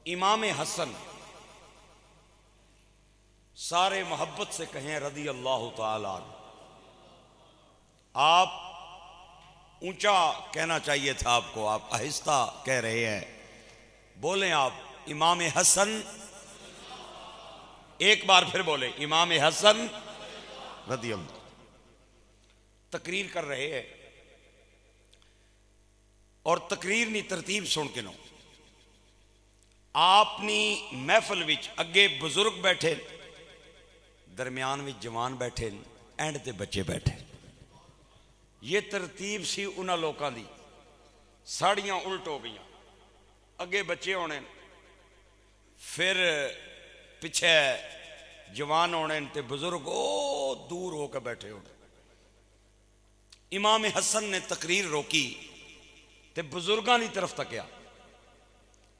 امام حسن سارے محبت سے کہیں رضی اللہ تعالی عنہ. آپ اونچا کہنا چاہیے تھا آپ کو، آپ آہستہ کہہ رہے ہیں. بولیں آپ امام حسن، ایک بار پھر بولیں امام حسن رضی اللہ. تقریر کر رہے ہیں اور تقریر نی ترتیب سن کے نو آپ نی محفل وچ اگے بزرگ بیٹھے، درمیان وچ جوان بیٹھے، اینڈ تے بچے بیٹھے. یہ ترتیب سی انہاں لوکاں دی. ساڑیاں الٹ ہو گئیاں، اگے بچے ہونے، پھر پیچھے جوان ہونے تے بزرگ او دور ہو کے بیٹھے ہونے. امام حسن نے تقریر روکی تے بزرگاں کی طرف تکیا.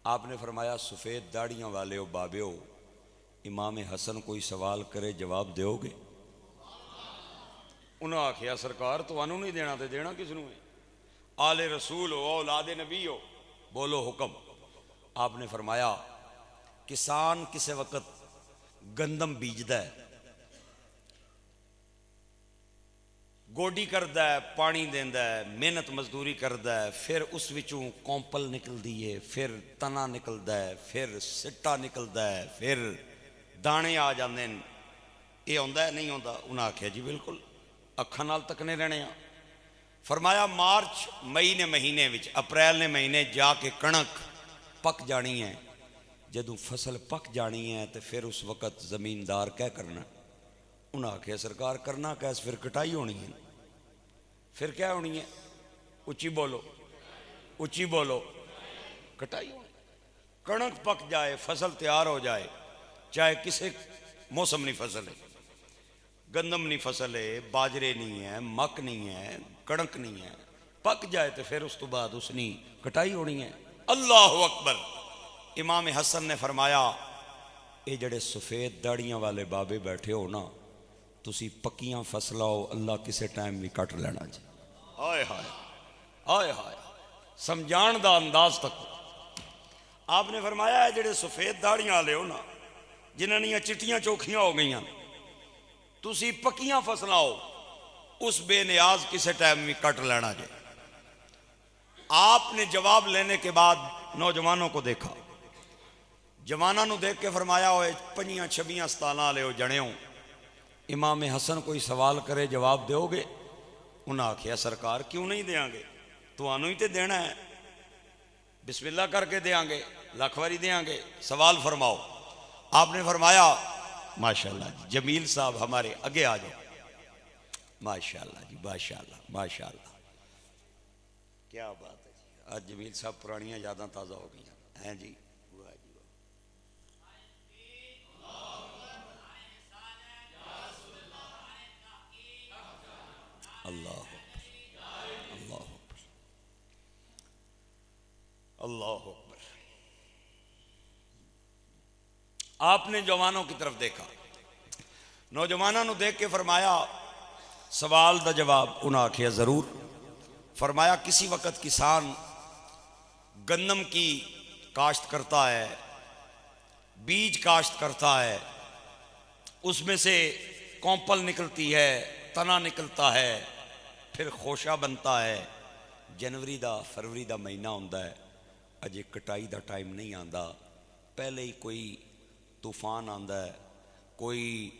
آپ نے فرمایا سفید داڑیاں والے ہو بابے ہو، امام حسن کوئی سوال کرے جواب دیو گے؟ انہوں نے آخیا سرکار تو انہوں نہیں دینا تے دینا کس نو ہے؟ آل رسول ہو، اولاد نبی ہو، بولو حکم. آپ نے فرمایا کسان کسے وقت گندم بیجدا ہے، گوڈی کردا ہے، پانی دیندا ہے، محنت مزدوری کردا ہے، پھر اس وچوں کومپل نکلدی ہے، پھر تنا نکلدا ہے، پھر سٹا نکلدا ہے، پھر دانے آ جاندے ہیں. یہ ہوندا ہے نہیں ہوندا؟ انہاں آکھیا جی بالکل، اکھاں نال تکنے رہنے ہاں. فرمایا مارچ مئی نے مہینے وچ، اپریل نے مہینے جا کے کنک پک جانی ہے. جدوں فصل پک جانی ہے تو پھر اس وقت زمیندار کیا کرنا؟ انہاں آکھیا سرکار کرنا کیس؟ پھر کٹائی ہونی ہے. پھر کیا ہونی ہے؟ اچھی بولو، اچھی بولو. کٹائی ہونی. کنک پک جائے، فصل تیار ہو جائے، چاہے کسے موسم نہیں فصل ہے، گندم نہیں فصل ہے، باجرے نہیں ہے، مک نہیں ہے، کنک نہیں ہے، پک جائے تو پھر اس تو بعد اس نے کٹائی ہونی ہے. اللہ اکبر. امام حسن نے فرمایا اے جڑے سفید داڑیاں والے بابے بیٹھے ہو نا، تسی پکیاں فصل ہو، اللہ کسے ٹائم بھی کٹ لینا جی. ہائے ہائے ہائے ہائے، سمجھان دا انداز تک. آپ نے فرمایا ہے جڑے سفید داڑیاں والے ہو نا، جنہاں نے چٹیاں چوکھیاں ہو گئیاں، تسی پکیاں فصل ہو، اس بے نیاز کسے ٹائم بھی کٹ لینا جی. آپ نے جواب لینے کے بعد نوجوانوں کو دیکھا، جوانوں نو دیکھ کے فرمایا ہوئے 5-6 ستالاں والے ہو جنے ہو، امام حسن کوئی سوال کرے جواب دیو گے؟ انہاں آکھیا سرکار کیوں نہیں دیاں گے، تو آنو ہی تے دینا ہے، بسم اللہ کر کے دیاں گے، لاکھ واری دیاں گے، سوال فرماؤ. آپ نے فرمایا ماشاءاللہ جی جمیل صاحب ہمارے اگے آ جاؤ. ماشاءاللہ جی ماشاءاللہ ماشاءاللہ، کیا بات ہے جی. آج جمیل صاحب پرانیاں یاداں تازہ ہو گئی ہیں جی. واہ جی واہ. اللہ اللہ اللہ اکبر. آپ نے جوانوں کی طرف دیکھا، نوجوانوں نے دیکھ کے فرمایا سوال دا جواب. انہاں آکھیا ضرور. فرمایا کسی وقت کسان گندم کی کاشت کرتا ہے، بیج کاشت کرتا ہے، اس میں سے کومپل نکلتی ہے، تنا نکلتا ہے، پھر خوشہ بنتا ہے. جنوری دا فروری دا مہینہ ہوندا ہے، اجے کٹائی دا ٹائم نہیں آندا، پہلے ہی کوئی طوفان آندا ہے، کوئی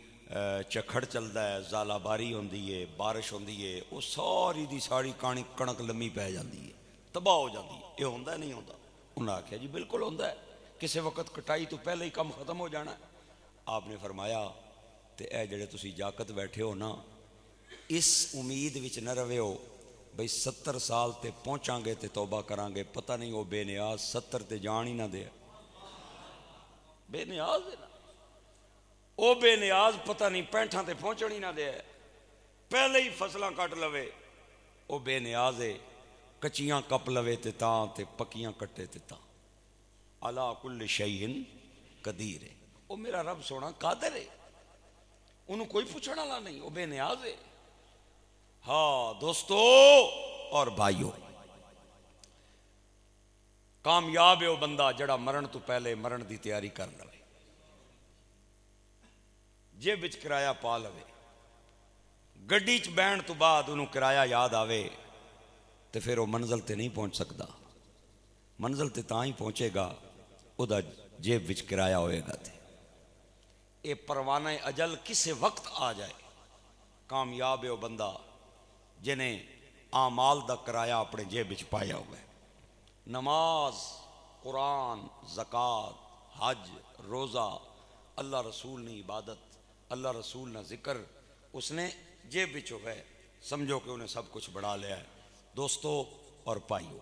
چکھڑ چلدا ہے، زالہ باری ہوندی ہے، بارش ہوندی ہے، وہ ساری دی ساری کنک لمی پہ جاندی ہے، تباہ ہو جاندی ہے. یہ ہوندا نہیں ہوندا؟ انہاں آکھیا جی بالکل ہوندا ہے، کسے وقت کٹائی تو پہلے ہی کم ختم ہو جانا ہے. آپ نے فرمایا تے اے جڑے تسی جاکت بیٹھے ہو نا، اس امید وچ نہ روے ہو بھئی 70 سال تے پہنچاں گے تے توبہ کران گے، پتہ نہیں وہ بے نیاز 70 تے جان ہی نہ دے. بے نیاز ہے نا، وہ بے نیاز پتہ نہیں 65 تے پہنچن ہی نہ دے، پہلے ہی فصلاں کٹ لوے. وہ بے نیاز ہے، کچیاں کپ لوے تے تاں تے پکیاں کٹے تے تاں. علا کل شیء قدیر ہے. وہ میرا رب سونا قادر ہے، انہوں کوئی پوچھنا والا نہیں، وہ بے نیاز ہے. ہاں دوستو اور بھائیو، کامیاب ہے وہ بندہ جڑا مرن تو پہلے مرن دی تیاری کر لے، جیب وچ کرایہ پا لوے، گڈی چ بہن تو بعد انہوں کرایہ یاد آوے تو پھر وہ منزل تے نہیں پہنچ سکتا، منزل تے تاں ہی پہنچے گا او دا جیب وچ کرایہ ہوئے گا تے اے پروانہ اجل کسے وقت آ جائے۔ کامیاب ہے وہ بندہ جنہیں اعمال دا کرایہ اپنے جیب وچ پایا ہوا ہے۔ نماز، قرآن، زکوٰۃ، حج، روزہ، اللہ رسول نے عبادت، اللہ رسول نے ذکر اس نے جیب وچ ہوئے، سمجھو کہ انہیں سب کچھ بڑھا لیا ہے۔ دوستو اور پائیو،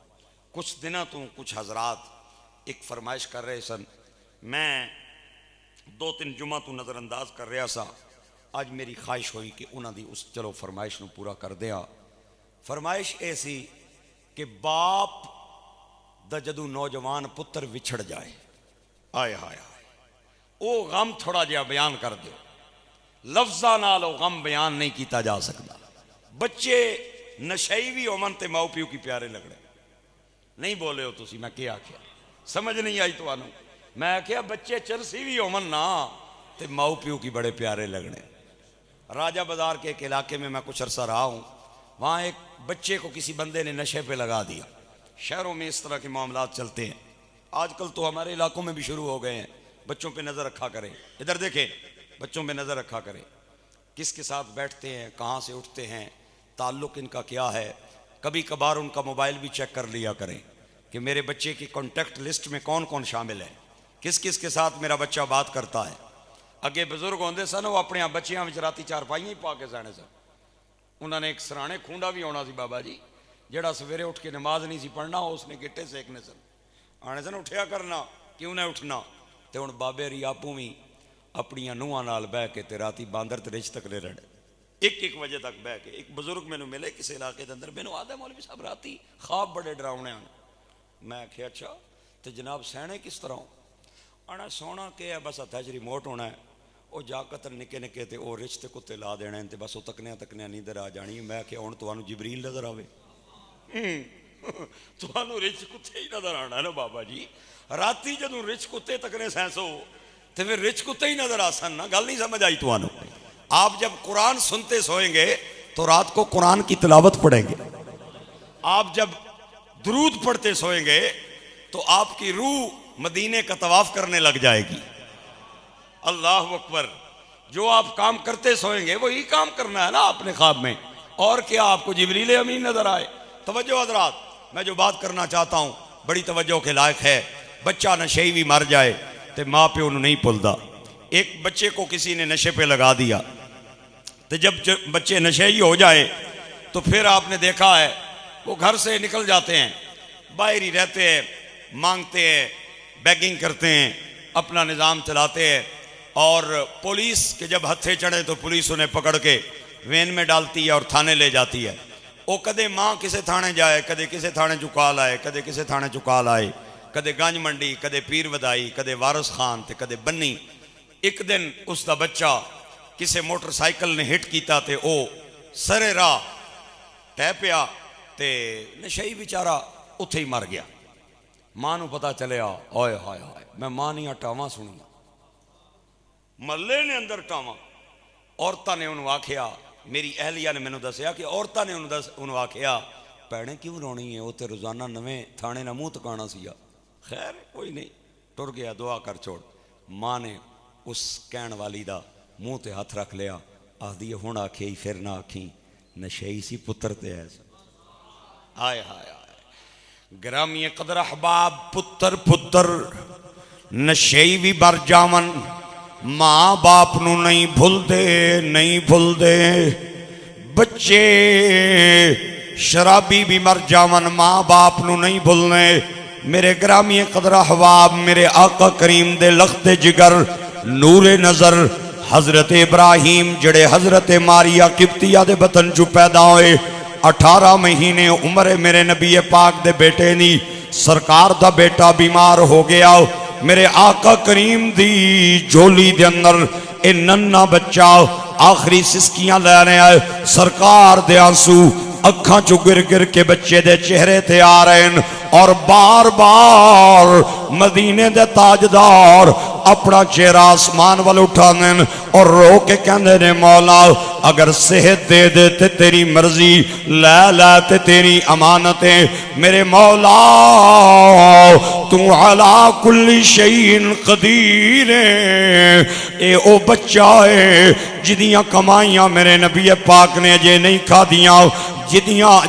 کچھ دنوں تو کچھ حضرات ایک فرمائش کر رہے سن، میں 2-3 جمعہ تو نظر انداز کر رہا سا، آج میری خواہش ہوئی کہ انہوں دی اس چلو فرمائش نو پورا کر دیا۔ فرمائش ایسی کہ باپ دا جدو نوجوان پتر وچھڑ جائے، آئے ہائے ہائے، او غم تھوڑا جہا بیان کر دو، لفظاں نال او غم بیان نہیں کیتا جا سکتا۔ بچے نشئی بھی ہومن تے ماؤ پیو کی پیارے لگڑے، نہیں بولے ہو تسی، میں کیا آکھیا سمجھ نہیں آئی تو آنو، میں آکھیا بچے چرسی بھی ہومن نا تے ماؤ پیو کی بڑے پیارے لگڑے۔ راجہ بازار کے ایک علاقے میں کچھ عرصہ رہا ہوں، وہاں ایک بچے کو کسی بندے نے نشے پہ لگا دیا۔ شہروں میں اس طرح کے معاملات چلتے ہیں، آج کل تو ہمارے علاقوں میں بھی شروع ہو گئے ہیں۔ بچوں پہ نظر رکھا کریں، ادھر دیکھیں، بچوں پہ نظر رکھا کریں، کس کے ساتھ بیٹھتے ہیں، کہاں سے اٹھتے ہیں، تعلق ان کا کیا ہے۔ کبھی کبھار ان کا موبائل بھی چیک کر لیا کریں کہ میرے بچے کی کانٹیکٹ لسٹ میں کون کون شامل ہے، کس کس کے ساتھ میرا بچہ بات کرتا ہے۔ اگے بزرگ ہوندے سن، وہ اپنے بچیاں وچ راتی چارپائیاں ہی پا کے سانے سن، انہوں نے ایک سرانے کھونڈا بھی ہونا سی بابا جی، جڑا سویرے اٹھ کے نماز نہیں سی پڑھنا اس نے گٹے سیکنے سن، آنے سن اٹھیا کرنا، کیوں نہ اٹھنا، تے ہن بابے ری آپوں بھی اپنیاں نوہاں نال بہ کے تے راتی باندر تے رچ تکلے رڑے، 1 بجے تک بہ کے۔ ایک بزرگ میں ملے کسی علاقے دے اندر، مینوں آدھا مولوی صاحب راتی خواب بڑے ڈراؤنے ہیں، میں آکھیا اچھا تے جناب سہنے کس طرح؟ آنا سونا کہ ہے بس ہتھا چ ریموٹ ہونا ہے، وہ جا کتر نکے نکے تے وہ رچ تے کتے لا دینے تے بس وہ تکنے نیندر آ جانی۔ میں کہ ہن تانوں جبریل نظر آوے، تانوں رچ کتے ہی نظر آنا ہے نا بابا جی، راتی جدوں رچ کتے تکنے سینسو تے پھر رچ کتے ہی نظر آسن نا، گل نہیں سمجھ آئی تانوں۔ آپ جب قرآن سنتے سوئیں گے تو رات کو قرآن کی تلاوت پڑھیں گے، آپ جب درود پڑھتے سوئیں گے تو آپ کی روح مدینے کا طواف کرنے لگ جائے گی۔ اللہ اکبر، جو آپ کام کرتے سوئیں گے وہی کام کرنا ہے نا آپ نے خواب میں، اور کیا آپ کو جبریل امین نظر آئے؟ توجہ حضرات، میں جو بات کرنا چاہتا ہوں بڑی توجہ کے لائق ہے۔ بچہ نشئی بھی مر جائے تو ماں پہ انہوں نہیں پلدا۔ ایک بچے کو کسی نے نشے پہ لگا دیا، تو جب بچے نشئی ہو جائے تو پھر آپ نے دیکھا ہے وہ گھر سے نکل جاتے ہیں، باہر ہی رہتے ہیں، مانگتے ہیں، بیگنگ کرتے ہیں، اپنا نظام چلاتے ہیں، اور پولیس کے جب ہتھے چڑھے تو پولیس انہیں پکڑ کے وین میں ڈالتی ہے اور تھانے لے جاتی ہے۔ وہ کدے ماں کسے تھانے جائے، کدے کسے تھانے چکال آئے، کدے کسے تھانے چکال آئے، کدے گنج منڈی، کدے پیر ودائی، کدے وارث خان تے کدے بنی۔ ایک دن اس دا بچہ کسے موٹر سائیکل نے ہٹ کیتا تے او سرے راہ ٹہ پیا تے نشئی بیچارہ اتھے ہی مر گیا۔ ماں نو پتا چلیا، آئے ہائے ہائے، میں ماں نہیں ٹاواں سنیا، محلے نے اندر ٹاواں۔ عورتاں نے انہوں آکھیا، میری اہلیہ نے مینوں دسیا کہ عورتاں نے انہوں آکھیا پیڑیں کیوں رونی ہے، وہ تے روزانہ نویں تھانے نہ منہ تکانا سیا۔ خیر کوئی نہیں، ٹر گیا، دعا کر چھوڑ۔ ماں نے اس کہن والی دا منہ تے ہاتھ رکھ لیا، آدھی ہن آکھے پھر نہ آکھیں، نشئی سی پتر تے ایسا۔ آئے ہائے ہائے، گرامی قدر احباب، پتر نشئی بھی بر جاون، ماں باپ نو نہیں بھول دے، بچے شرابی بھی مر جاون، ماں باپ نو نہیں بھولنے۔ میرے گرامی قدر احباب، میرے آقا کریم دے لخت جگر نور نظر حضرت ابراہیم جڑے حضرت ماریا قبطیہ دے بطن جو پیدا ہوئے، 18 مہینے عمر میرے نبی پاک دے بیٹے نی، سرکار دا بیٹا بیمار ہو گیا، میرے آقا کریم دی جھولی دے اندر اے ننہ بچہ آخری سسکیاں لینے آئے، سرکار دے آنسو اکھاں چو گر گر کے بچے دے چہرے تے آ رہے ہیں اور بار بار مدینے دے تاجدار اپنا چہرہ آسمان وال اٹھانے اور رو کے کہندے نے مولا اگر صحت دے دے تے تیری مرضی، لے لے تے تیری امانتیں، میرے مولا تو علی کل شیء قدیر ہے۔ اے او بچہ ہے جدیاں کمائیاں میرے نبی پاک نے جے نہیں کھا دیاں،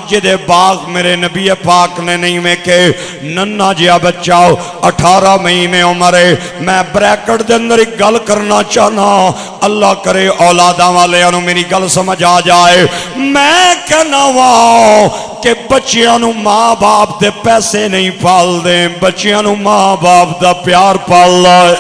جدے باغ میرے نبی پاک نے نہیں میں کہ ننہ جیا بچہ 18 مہینے عمر ہے۔ میں بریکٹ دے اندر ایک گل کرنا چاہنا، اللہ کرے اولاداں والے انہوں میری گل سمجھ آ جائے۔ میں کہنا ہوا کہ بچیاں نو ماں باپ دے پیسے نہیں پال دیں، بچیاں نو ماں باپ دا پیار پال لائے،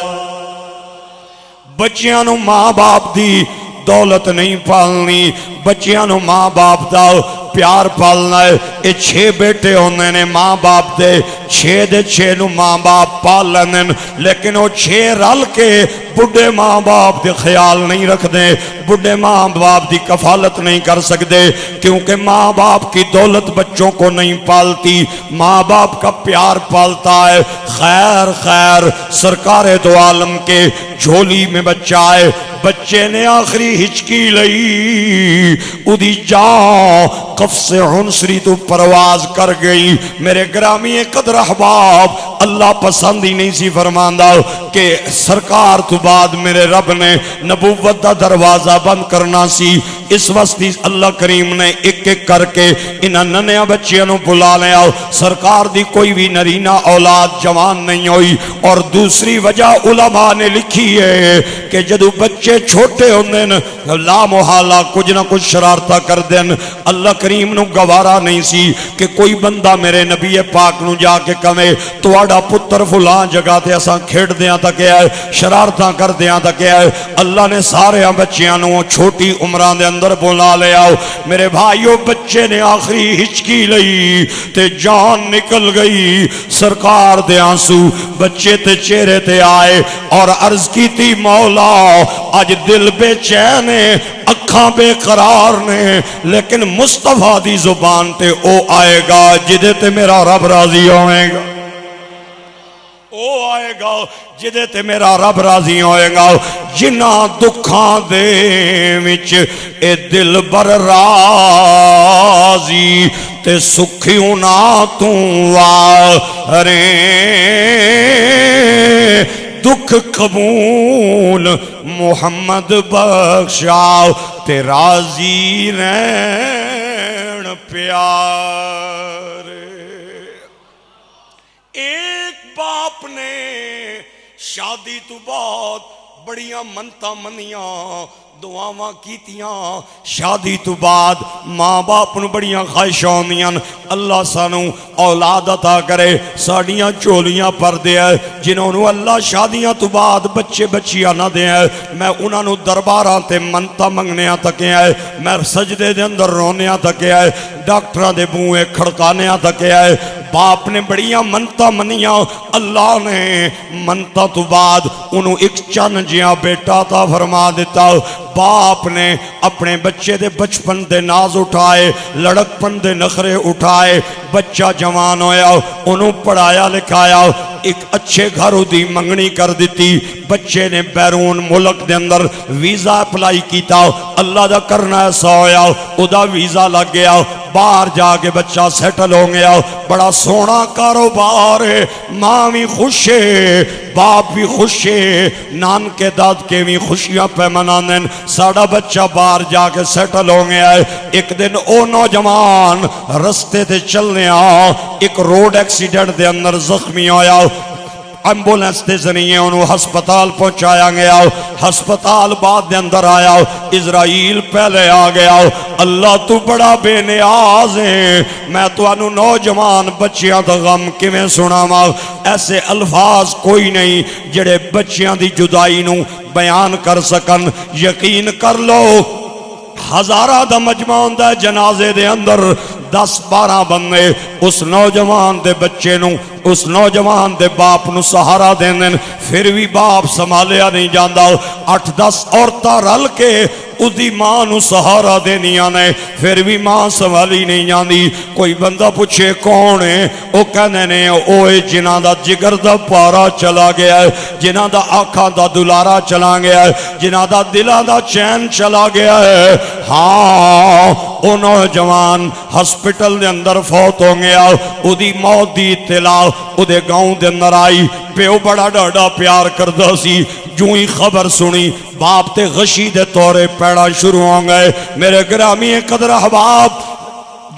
بچیاں نو ماں باپ دی دولت نہیں پالنی، بچیاں نو ماں باپ دا پیار پالنا ہے۔ اے 6 بیٹے ہونے نے ماں باپ دے، 6 دے 6 نو ماں باپ پال لینے، لیکن وہ 6 رل کے بڑھے ماں باپ دے خیال نہیں رکھ دیں، بڑھے ماں باپ دی کفالت نہیں کر سکتے، کیونکہ ماں باپ کی دولت بچوں کو نہیں پالتی، ماں باپ کا پیار پالتا ہے۔ خیر خیر سرکار دو عالم کے جھولی میں بچہ ہے، بچے نے آخری ہچکی لئی، ادھی جان قفص عنصری تو پرواز کر گئی۔ میرے گرامی قدر احباب اللہ پسند ہی نہیں سی فرماندہ کہ سرکار تو بعد میرے رب نے نبوت دا دروازہ بند کرنا سی، اس واسطے اللہ کریم نے ایک ایک کر کے انہاں ننیاں بچیاں نو بلا لیا۔ سرکار دی کوئی بھی نرینہ اولاد جوان نہیں ہوئی، اور دوسری وجہ علماء نے لکھی ہے کہ جدو بچے چھوٹے ہوندے لا محالہ کچھ نہ کچھ شرارتہ کر دیں، اللہ کریم نو گوارا نہیں سی کہ کوئی بندہ میرے نبی پاک نو جا کے کمے تواڈا پتر فلاں جگہ تے اساں کھیڑ دیاں تک ہے، شرارتاں کر دیاں تک ہے۔ اللہ نے سارے بچیاں نو چھوٹی عمران دے اندر بلا لیا۔ میرے بھائیو بچے نے آخری ہچکی لئی تے جان نکل گئی، سرکار دے آنسو بچے تے چہرے تے آئے اور عرض کی تھی مولا آج دل بے چین ہے، اکھاں بے قرار نے، لیکن مصطفیٰ دی زبان تے او آئے گا جدے تے میرا رب راضی ہوئے گا، او آئے گا جدے تے میرا رب راضی ہوئے گا۔ جنہ دکھاں دے وچ اے دل بر راضی تے سکھیوں نہ تو وارے، دکھ قبول محمد بخشا تے راضی رہن پیارے۔ ایک باپ نے شادی تو بعد بڑیاں منتاں منیاں دعاواں کیتیاں، شادی تو بعد ماں باپ نو بڑیاں خواہشاں ہوندیاں اللہ سانو اولاد عطا کرے، ساڑیاں چولیاں پر دے جنہوں نو اللہ شادیاں تو بعد بچے بچیاں نہ دے، میں انہاں نو درباراں تے منتا منگنیاں تکے آئے، میں سجدے دے اندر رونیاں تکے آئے، ڈاکٹراں دے بوئے کھڑکانیاں تکے آئے۔ باپ نے بڑیاں منتا منیاں، اللہ نے منتا تو بعد انہوں ایک چن جیاں بیٹا تا فرما دیتا۔ باپ نے اپنے بچے دے بچپن دے ناز اٹھائے، لڑکپن دے نخرے اٹھائے، بچہ جوان ہویا، انہوں پڑھایا لکھایا، ایک اچھے گھروں دی منگنی کر دیتی، بچے نے بیرون ملک دے اندر ویزا اپلائی کیتا، اللہ دا کرنا ایسا ہویا، ادا ویزا لگ گیا، باہر جا کے بچہ سیٹل ہو گیا، بڑا سونا کاروبار ہے، ماں بھی خوش ہے، باپ بھی خوش ہے، نان کے داد کے بھی خوشیاں پہ منانے، ساڑا بچہ باہر جا کے سیٹل ہو گیا ہے۔ ایک دن او نوجوان رستے تے چلنے ایک روڈ ایکسیڈنٹ دے اندر زخمی ہویا، ایمبولنس دے ذریعے انہوں ہسپتال پہنچایا گیا، ہسپتال بعد دے اندر آیا، اسرائیل پہلے آ گیا۔ اللہ تو بڑا بے نیاز ہے، میں تو انہوں نوجوان بچیاں دا غم کیویں سناواں، ایسے الفاظ کوئی نہیں جڑے بچیاں دی جدائی نو بیان کر سکن۔ یقین کر لو ہزارہ دا مجمع ہوندہ ہے جنازے دے اندر، 10-12 بندے اس نوجوان دے بچے نو، اس نوجوان دے باپ نو سہارا دین، پھر بھی باپ سنبھالیا نہیں جاندا، 8-10 عورتاں رل کے اُدھی ماں نو سہارا دینیاں نے پھر بھی ماں سنبھالی نہیں جاندی کوئی بندہ پوچھے کون ہے او کہنے نے اوے جنہاں دا جگر دا پارا چلا گیا ہے جنہاں دا آنکھاں دا دلارا چلا گیا ہے جنہاں دا دلاں دا چین چلا گیا ہے ہاں او نوجوان ہسپٹل دے اندر فوت ہو گیا او دی موت دی اطلاع او دے گاؤں دے اندر آئی پیو بڑا ڈاڈا پیار کردہ سی جو ہی خبر سنی باپ تے غشی دے طورے پیڑا شروع ہوں گئے میرے گرامی قدر احباب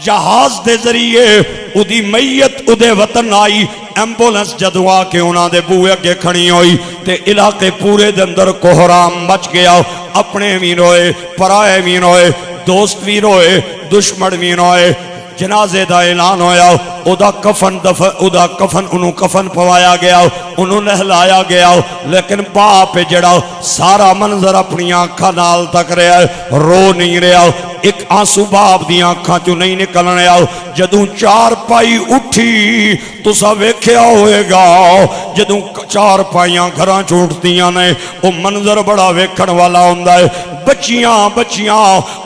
جہاز دے ذریعے او دی میت او دے وطن آئی ایمبولنس جدوا کے انہاں دے بوئے کے کھڑی ہوئی تے علاقے پورے دے اندر کوہرام مچ گیا اپنے بھی روئے پرائے بھی روئے دوست بھی روئے دشمن بھی روئے جنازے دا اعلان ہویا او دا کفن انہوں کفن پوایا گیا انہوں نہلایا گیا لیکن باپ جڑا سارا منظر اپنی آنکھاں نال تک رہا ہے رو نہیں رہا ایک آنسو باپ دی آنکھاں چو نہیں نکل رہا جدوں چار پائی اٹھی تو سا ویکھیا ہوئے گا جدوں چار پائیاں گھراں چھوٹتیاں نے او منظر بڑا ویکھن والا ہوندہ ہے بچیاں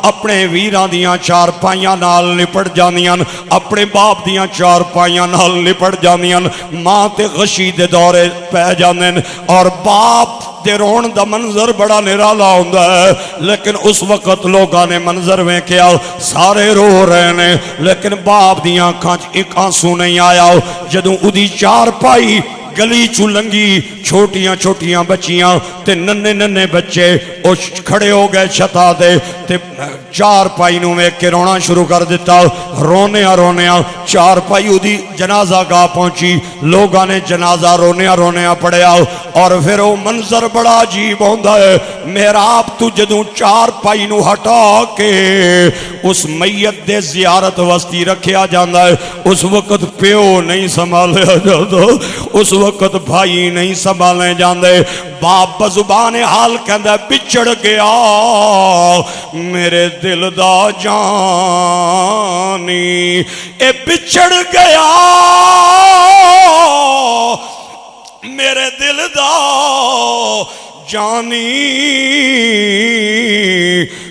اپنے ویران دیاں چار پائیاں نال لپٹ جانیاں اپنے باپ دیاں چار پائیاں نال لپٹ جانیاں ماں تے غشی دے دورے پہ جانیں اور باپ دے رون دا منظر بڑا نرالا ہوندہ ہے لیکن اس وقت لوگاں نے منظر میں کیا سارے رو رہے نے لیکن باپ دیاں کھانچ ایک آنسو نہیں آیا جدوں ادھی چار پائی گلی چولنگی چھوٹیاں بچیاں تے ننے بچے او کھڑے ہو گئے چھتا دے تے چار پائی نو میں کے رونا شروع کر دیتا رونیا چار پائی ادھی جنازہ گاہ پہنچی لوگاں نے جنازہ رونیا پڑیا اور پھر وہ منظر بڑا عجیب ہوندہ ہے محراب تو جدوں چار پائی نو ہٹا کے اس میت دے زیارت وستی رکھیا جاندہ ہے اس وقت پیو نہیں سنبھالیا جاتا اس وقت بھائی نہیں سنبھالے جاندے باپ بزبان حال کہندہ بچڑ گیا میرے دل دا جانی اے بچڑ گیا میرے دل دا جانی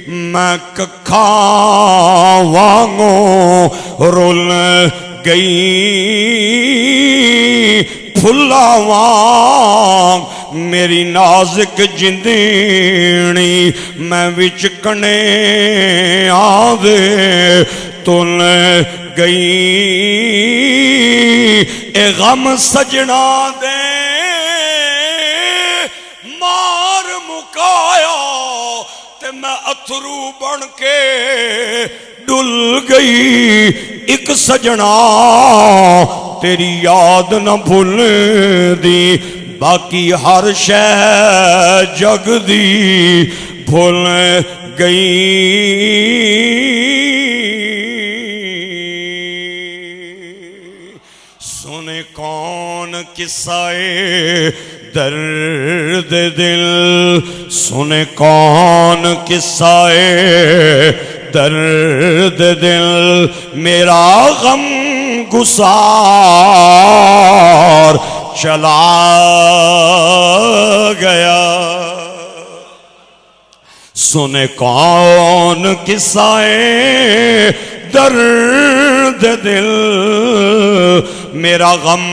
میں ککھاں وانگوں رول گئی پھلا وانگ میری نازک جندینی میں وچکنے آدھے تل گئی اے غم سجنا دے مار مکایا تے میں اتھرو بن کے ڈل گئی ایک سجنا تیری یاد نہ بھول دی باقی ہر شے جگ دی بھول گئی سنے کون قصے درد دل سنے کون قصے درد دل میرا غم گسار چلا گیا سنے کون قصے درد دل میرا غم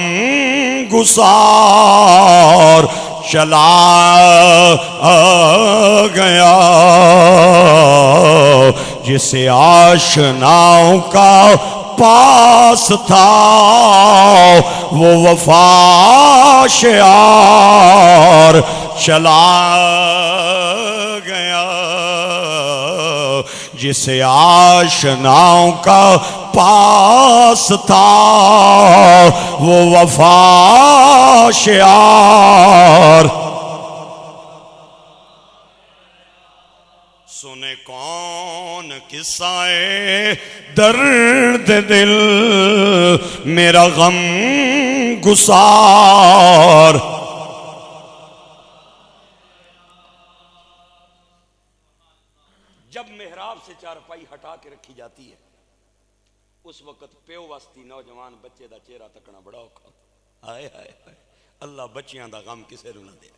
گسار چلا گیا جسے آشناؤں کا پاس تھا وہ وفا شعار چلا گیا جسے آشناؤں کا پاس تھا وہ وفا شعار سنے کون قصے درد دل میرا غم گسار جب محراب سے چارپائی ہٹا کے رکھی جاتی ہے اس وقت پیو واسطی نوجوان بچے دا چہرہ تکنا بڑا اوکھا ہائے ہائے ہائے اللہ بچیاں دا غم کسے نہ دے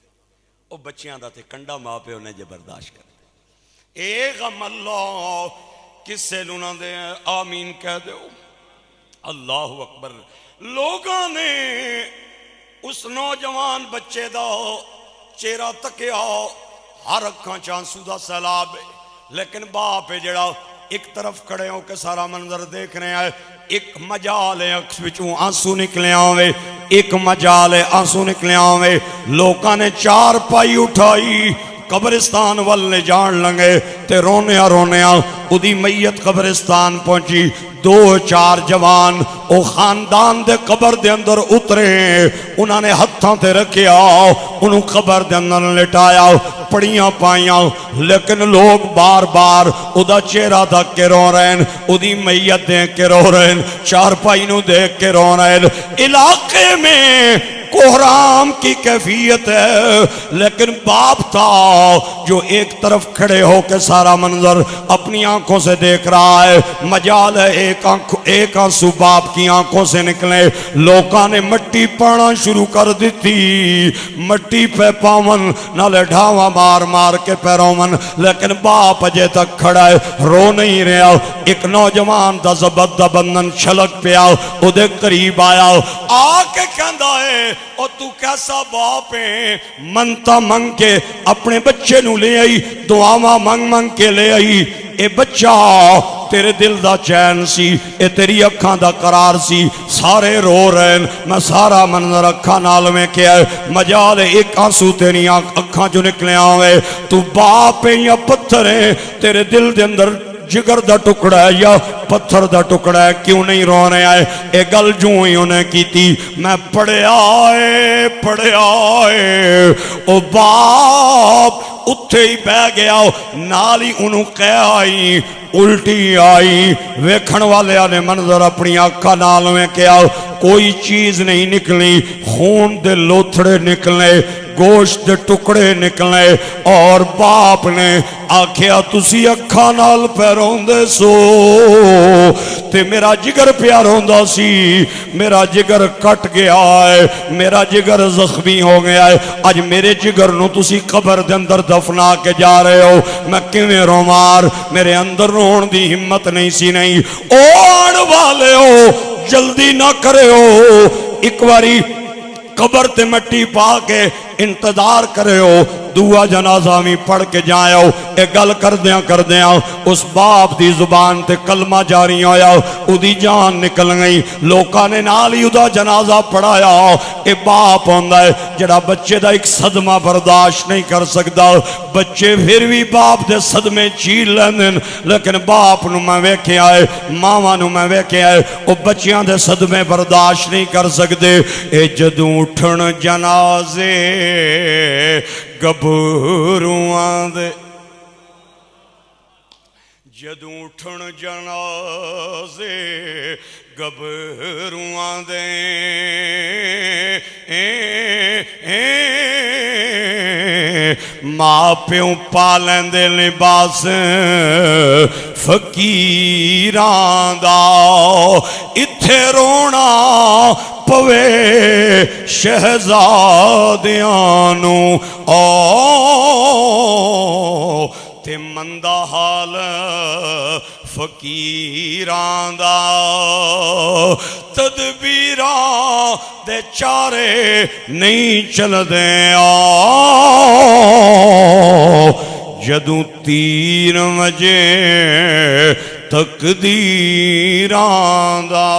او بچیاں دا تے کنڈا ماں پیو نے جو برداشت کر اے غم اللہ کسے لنا دے آمین کہہ دو اللہ اکبر لوگاں نے اس نوجوان بچے دا چہرہ تکیا ہر اکھاں چانسو دا سیلاب لیکن باپ جڑا ایک طرف کھڑے ہو کے سارا منظر دیکھ رہے ہیں ایک مجال ہے اکس وچوں آنسو نکلے آوے ایک مجال ہے آنسو نکلے آوے لوکاں نے چار پائی اٹھائی قبرستان والے جان لنگے تے رونیا ادھی میت قبرستان پہنچی دو چار جوان او خاندان دے قبر دے اندر اترے انہوں نے ہتھاں تے رکھیا انہوں قبر دے اندر لٹایا پڑیاں پائیاں لیکن لوگ بار بار ادا چہرہ دک کے رو رہے ہیں ادھی میت دیکھ کے رو رہے ہیں چار پائی نو دیکھ کے رو رہے ہیں علاقے میں کوہرام کی کیفیت ہے لیکن باپ تھا جو ایک طرف کھڑے ہو کے سارا منظر اپنی آنکھوں سے دیکھ رہا ہے مجال ہے ایک آنسو باپ کی آنکھوں سے نکلے لوکاں نے مٹی پانا شروع کر دیتی مٹی پہ پاون نالے ڈھاوا مار مار کے پیرومن لیکن باپ اجے تک کھڑا ہے رو نہیں رہا ایک نوجوان دا زبد دا بندن چھلک پیا او دے قریب آیا آ کے کہندا ہے اور تو کیسا باپ ہے منتا منگ کے اپنے بچے نو لے آئی دعاواں منگ منگ کے لے آئی اے بچہ تیرے دل دا چین سی اے تیری اکھاں دا قرار سی سارے رو رہے ہیں میں سارا منظر اکھاں نال میں کیا ہے مجال ایک آنسو تیری اکھاں جو نکلے آوے تو باپ ہے یا پتھر ہے تیرے دل دے اندر جگر دا ٹکڑا ہے یا پتھر دا ٹکڑا ہے کیوں نہیں رونے آئے اے گل جو ہی انہیں کی تھی میں پڑھے آئے او باپ اتھے ہی بہ گیا نالی انہوں کہہ آئی الٹی آئی ویکھن والے آنے منظر اپنی آنکھاں نال میں کیا کوئی چیز نہیں نکلی خون دے لوتھڑے نکلے گوشت دے ٹکڑے نکلے اور باپ نے آکھیا تسی اکھاں نال پیرون دے سو تے میرا جگر پیارون دا سی میرا جگر کٹ گیا ہے میرا جگر زخمی ہو گیا ہے آج میرے جگر نو تسی قبر دے اندر دفنا کے جا رہے ہو میں کیویں رومار میرے اندر رون دی ہمت نہیں سی نہیں اوڑ والے ہو جلدی نہ کرے ہو ایک واری قبر تے مٹی پا کے انتظار کرے ہو دعا جنازہ میں پڑھ کے جائے ہو اے گل کر دیاں اس باپ دی زبان تے کلمہ جاری ہویا او دی جان نکل گئی لوکاں نے نال ہی ادا جنازہ پڑھایا اے باپ ہوندا ہے جڑا بچے دا ایک صدمہ برداشت نہیں کر سکدا بچے پھر بھی باپ دے صدمے چیل لیندے لیکن باپ نو میں ویکھیا ہے ماواں نو میں ویکھیا ہے او بچیاں دے صدمے برداشت نہیں کر سکدے اے جدوں اٹھن جنازے گبھروان دے جدوں اٹھن جنازے گبھروان دے ماں پیوں پالیں دے لباس فقیران دا اتھے رونا پوے شہزادیاں نو تے مندہ حال فقیران دا تدبیران دے چارے نہیں چل دیں جدوں 3 بجے تقدیران دا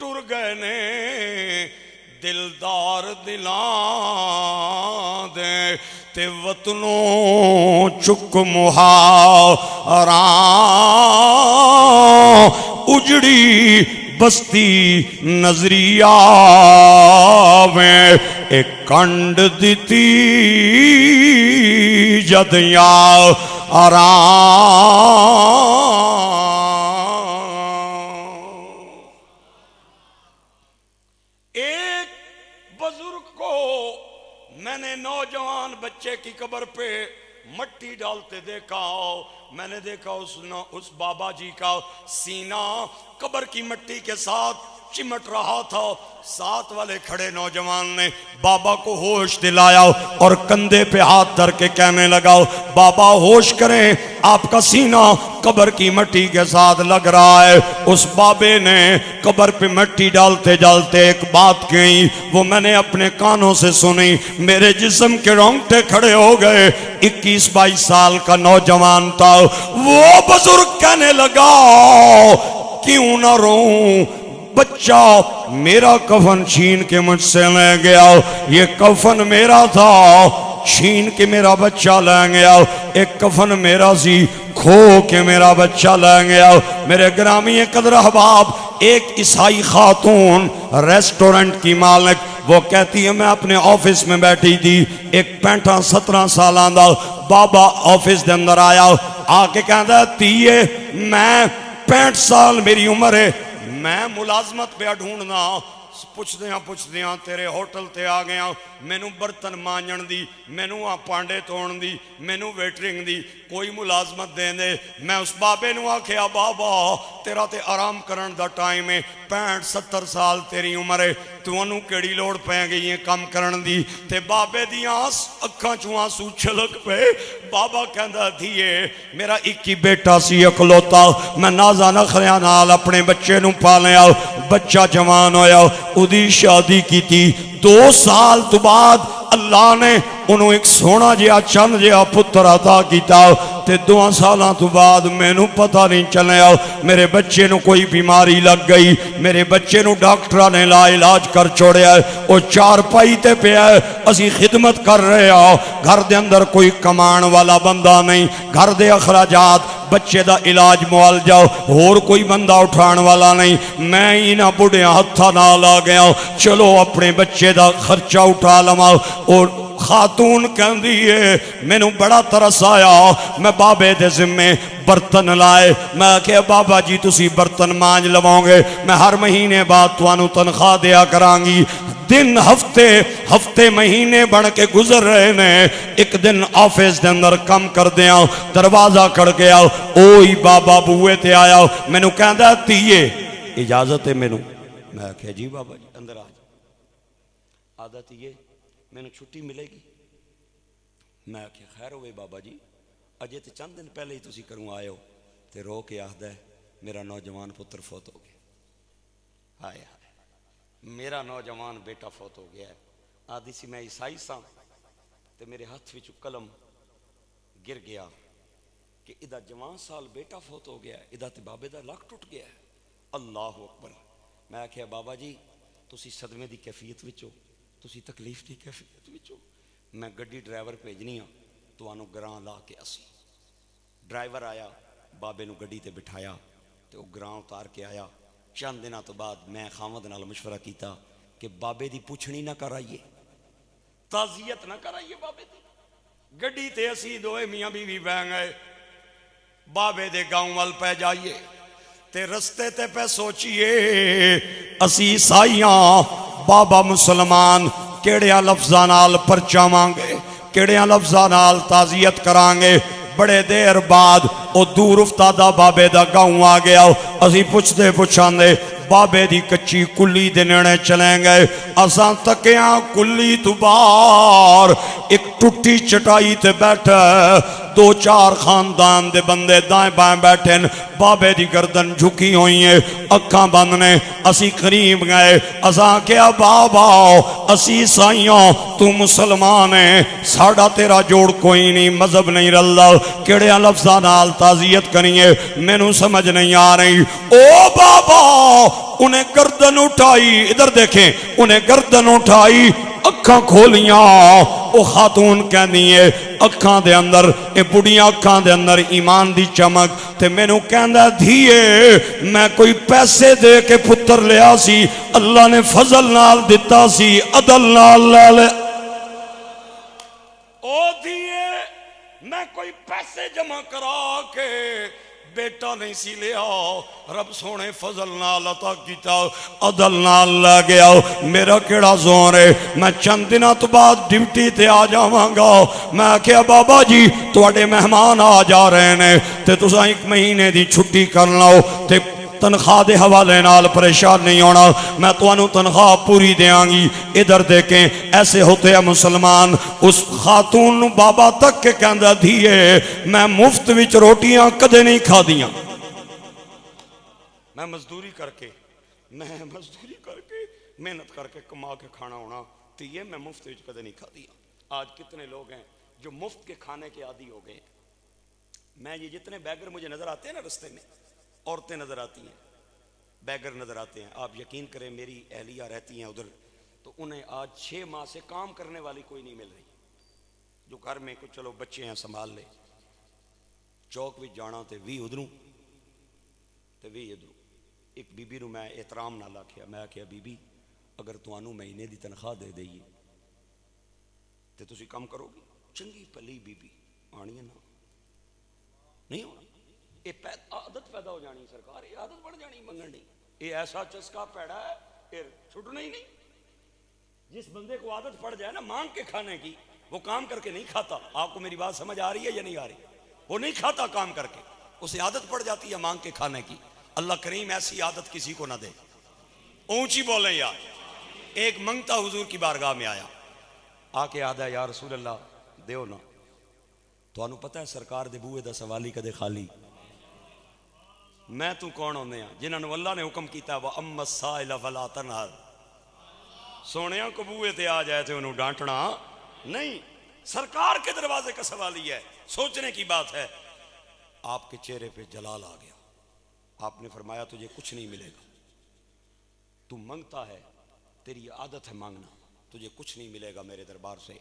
ٹر گئے نے دلدار دلان دے تے وطنوں چک مہاران اجڑی بستی نظریہ میں ایک کنڈ دیتی جدیا آرام میں نے نوجوان بچے کی قبر پہ مٹی ڈالتے دیکھا میں نے دیکھا اس بابا جی کا سینہ قبر کی مٹی کے ساتھ چمٹ رہا تھا، ساتھ والے کھڑے نوجوان نے بابا کو ہوش دلایا اور کندھے پہ ہاتھ دھر کے کہنے لگا بابا ہوش کریں، آپ کا سینہ قبر کی مٹی کے ساتھ لگ رہا ہے۔ اس بابے نے قبر پہ مٹی ڈالتے ڈالتے ایک بات کہی، وہ میں نے اپنے کانوں سے سنی، میرے جسم کے رونگٹے کھڑے ہو گئے۔ 21-22 سال کا نوجوان تھا، وہ بزرگ کہنے لگا کیوں نہ روؤں، بچہ میرا کفن چھین کے مجھ سے لے گیا، یہ کفن میرا تھا چھین کے میرا بچہ لے گیا، ایک کفن میرا سی کھو کے میرا بچہ لے گیا۔ میرے گرامی قدر احباب، ایک عیسائی خاتون ریسٹورنٹ کی مالک، وہ کہتی ہے میں اپنے آفس میں بیٹھی تھی، ایک 65-17 سالان دا بابا آفس دے اندر آیا، آ کے کہتا ہے تیے میں 65 سال میری عمر ہے، میں ملازمت پہ ڈھونڈنا، پوچھ دیاں تیرے ہوٹل تے آ گیا، مینوں برتن مانجن دی، مینوں پانڈے توڑن دی، مینوں ویٹرنگ دی، کوئی ملازمت دیں دے۔ میں اس بابے نو آکھیا بابا تیرا تے آرام کرن دا ٹائم ہے، 65-70 سال تیری عمر ہے، تو انہوں کیڑی لوڑ پہ گئی ہیں کام کرن دی؟ تے بابے دیاں اکھاں چوں آنسو چھلک پہ، بابا کہندا دھیے میرا ایک ہی بیٹا سی اکلوتا، میں نازا نخریاں نال اپنے بچے نو پالیا، بچہ جوان ہویا، اودی شادی کی تھی، 2 سال تو بعد اللہ نے انہوں ایک سونا جیا چند جیا پتر عطا کیتا، تے 2 سالاں تو بعد میں نو پتہ نہیں چلیا، میرے بچے نو کوئی بیماری لگ گئی، میرے بچے نو ڈاکٹرہ نے لا علاج کر چھوڑیا ہے، وہ 4 پائی تے پہ ہے، اسی خدمت کر رہے ہو، گھر دے اندر کوئی کمان والا بندہ نہیں، گھر دے اخراجات بچے دا علاج موال جاؤ، اور کوئی بندہ اٹھان والا نہیں، میں ہی نہ بڑھے ہتھا نہ لا گیا، چلو اپنے بچے دا خرچہ اٹھا لما۔ اور خاتون کہن دیئے میں نو بڑا ترس آیا، میں بابے دے ذمے برتن لائے، میں کہ بابا جی تسی برتن مانج لواؤں گے، میں ہر مہینے بعد توانو تنخواہ دیا کرانگی۔ دن ہفتے مہینے بڑھ کے گزر رہے نے، ایک دن آفس دے اندر کم کر دیا، دروازہ کڑ گیا، اوئی بابا بوئے تے آیا، میں نو کہن دا تیئے اجازت ہے میں نو، میں کہا جی بابا جی اندر آجا، آدھا تیئے میں نو چھٹی ملے گی؟ میں کہا خیر ہوئے بابا جی، اجے تے چند دن پہلے ہی تسی کروں آئے ہو، تے رو کے آدھا ہے میرا نوجوان پتر فوت ہو گیا، آئے میرا نوجوان بیٹا فوت ہو گیا ہے۔ آدھی سی میں عیسائی ساں تے میرے ہاتھ وچ قلم گر گیا کہ ادھا جوان سال بیٹا فوت ہو گیا ہے، ادھا تے بابے دا لاکھ ٹوٹ گیا ہے۔ اللہ اکبر۔ میں کہا بابا جی تسی صدمے دی کیفیت وچو، تسی تکلیف دی کیفیت وچو، میں گڈی ڈرائیور بھیجنی ہاں تو آنو گران لا کے اسی۔ ڈرائیور آیا، بابے نو گڈی تے بٹھایا تے وہ گران اتار کے آیا۔ چند دنوں تو بعد میں خامد نال مشورہ کیتا کہ بابے دی پوچھنی نہ کرائیے، تعزیت نہ کرائیے بابے دی۔ گڈی تے اسی دوئے میاں بیوی بہن گئے، بابے دے گاؤں وال پہ جائیے تے رستے تے پہ سوچئے اسی عیسائیاں بابا مسلمان کیڑیاں لفظاں نال پرچا مانگے، کیڑیاں لفظاں نال تعزیت کرانگے۔ بڑے دیر بعد او دور افتادہ بابے دا گاؤں آ گیا، اسی پوچھان دے بابے دی کچی کلی دے نیڑے چلیں گئے، اساں تکیاں کلی تو باہر ایک ٹوٹی چٹائی تے بیٹھے، 2-4 خاندان دے بندے دائیں بائیں بیٹھے، بابے دی گردن جھکی ہوئی ہیں، اکھاں بند نے۔ اسی قریب گئے، اساں کیا بابا اسی عیسائیوں تو مسلمان ہیں، ساڑا تیرا جوڑ کوئی نہیں، مذہب نہیں رلدا، کیڑے لفظاں نال تعزیت کریے میں نو سمجھ نہیں آ رہی۔ او بابا انہیں گردن اٹھائی، ادھر دیکھیں، انہیں گردن اٹھائی، اکھاں کھولیاں، او خاتون کہنی ہے اکھاں دے اندر، اے بڑیاں اکھاں دے اندر ایمان دی چمک، تے میں نو کہندہ دھیے میں کوئی پیسے دے کے پتر لیا سی، اللہ نے فضل نال دیتا سی، عدل نال لے لے۔ او دھیے میں کوئی پیسے جمع کرا کے بیٹا نہیں سی لیا، رب سونے فضل نال عطا کیتا، عدل نال لے گیا۔ میرا کیڑا زور ہے، میں چند دنوں تو بعد ڈیوٹی تے آ جاواں گا۔ میں کہا بابا جی تواڈے مہمان آ جا رہے نے تے تساں 1 مہینے دی چھٹی کر لو تے تنخواہ دے حوالے نال پریشان نہیں ہونا، میں تانوں تنخواہ پوری دیاں گی۔ ادھر دیکھیں ایسے ہوتے ہیں مسلمان، اس خاتون نو بابا تک کے کہندا دھیے میں مفت وچ روٹیاں کدے نہیں کھا دیاں، میں مزدوری کر کے محنت کر کے کما کے کھانا ہونا، تو یہ میں مفت وچ کدے نہیں کھا دیا۔ آج کتنے لوگ ہیں جو مفت کے کھانے کے عادی ہو گئے۔ میں یہ جتنے بیگر مجھے نظر آتے ہیں نا رستے میں، عورتیں نظر آتی ہیں، بیگر نظر آتے ہیں، آپ یقین کریں میری اہلیہ رہتی ہیں ادھر، تو انہیں آج 6 ماہ سے کام کرنے والی کوئی نہیں مل رہی، جو گھر میں کچھ چلو بچے ہیں سنبھال لے۔ چوک بھی جانا تے بھی ادھروں تے بھی ادھروں۔ ایک بی بی نو میں احترام نال آکھیا، میں آکھیا بی بی اگر تانوں مہینے دی تنخواہ دے دئیے تے تسی کم کرو گی؟ چنگی پلی بی بی آنی ہے نا، نہیں ہونا، یہ عادت پیدا ہو جانی سرکار، یہ عادت بڑھ جانی منگن نہیں، یہ ایسا چسکا پیڑا ہے پھر چھٹنا ہی نہیں۔ جس بندے کو عادت پڑ جائے نا مانگ کے کھانے کی، وہ کام کر کے نہیں کھاتا۔ آپ کو میری بات سمجھ آ رہی ہے یا نہیں آ رہی؟ وہ نہیں کھاتا کام کر کے، اسے عادت پڑ جاتی ہے مانگ کے کھانے کی۔ اللہ کریم ایسی عادت کسی کو نہ دے۔ اونچی بولیں یار۔ ایک منگتا حضور کی بارگاہ میں آیا، آ کے آدھا یا رسول اللہ دیو نا، تو انہوں پتہ ہے سرکار دے بوئے دا سوالی کدے خالی۔ میں تو کون ہونے ہیں جنہاں نے اللہ نے حکم کیتا ہے وَأَمَّا السَّائِلَ فَلَا تَنْهَرْ، سونیاں کو بوئے تے آ جائے تے انہوں ڈانٹنا نہیں، سرکار کے دروازے کا سوالی ہے۔ سوچنے کی بات ہے۔ آپ کے چہرے پہ جلال آ گیا، آپ نے فرمایا تجھے کچھ نہیں ملے گا، تو منگتا ہے، تیری عادت ہے مانگنا، تجھے کچھ نہیں ملے گا میرے دربار سے۔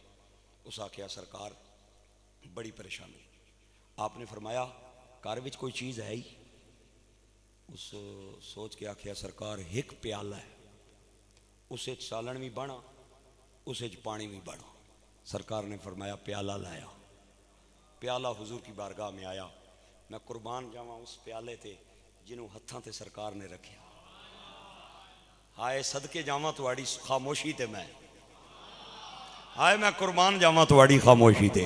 اس آکھیا سرکار بڑی پریشانی۔ آپ نے فرمایا گھر وچ کوئی چیز ہے ہی؟ اس سوچ کے آکھیا سرکار ایک پیالہ ہے، اسے سالن بھی بنا، اسے پانی بھی بنا۔ سرکار نے فرمایا پیالہ لایا، پیالہ حضور کی بارگاہ میں آیا۔ میں قربان جاواں اس پیالے تے جنہوں ہتھاں تے سرکار نے رکھیا۔ ہائے صدقے جاواں تواڈی خاموشی تے میں، ہائے میں قربان جاواں تواڈی خاموشی تے،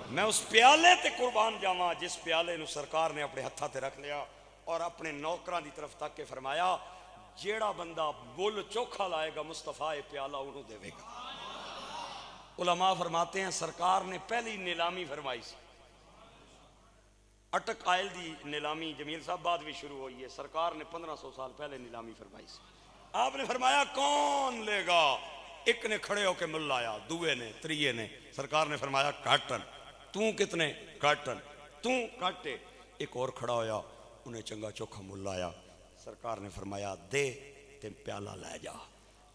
میں اس پیالے تے قربان جاواں جس پیالے نو سرکار نے اپنے ہتھاں تے رکھ لیا اور اپنے نوکراں دی طرف تک کے فرمایا جیڑا بندہ بول چوکھا لائے گا مصطفیٰ پیالہ انہوں دے گا۔ علماء فرماتے ہیں سرکار نے پہلی نیلامی فرمائی سی، اٹک آئل دی نیلامی جمیل صاحب بعد بھی شروع ہوئی ہے، سرکار نے 1500 سال پہلے نیلامی فرمائی سی۔ آپ نے فرمایا کون لے گا؟ ایک نے کھڑے ہو کے مل لایا، دوے نے، تریے نے، سرکار نے فرمایا کاٹن، توں کتنے؟ کاٹن، توں کاٹے۔ ایک اور کھڑا ہویا، انہیں چنگا چوکھا مل لایا، سرکار نے فرمایا دے تے پیالہ لے جا۔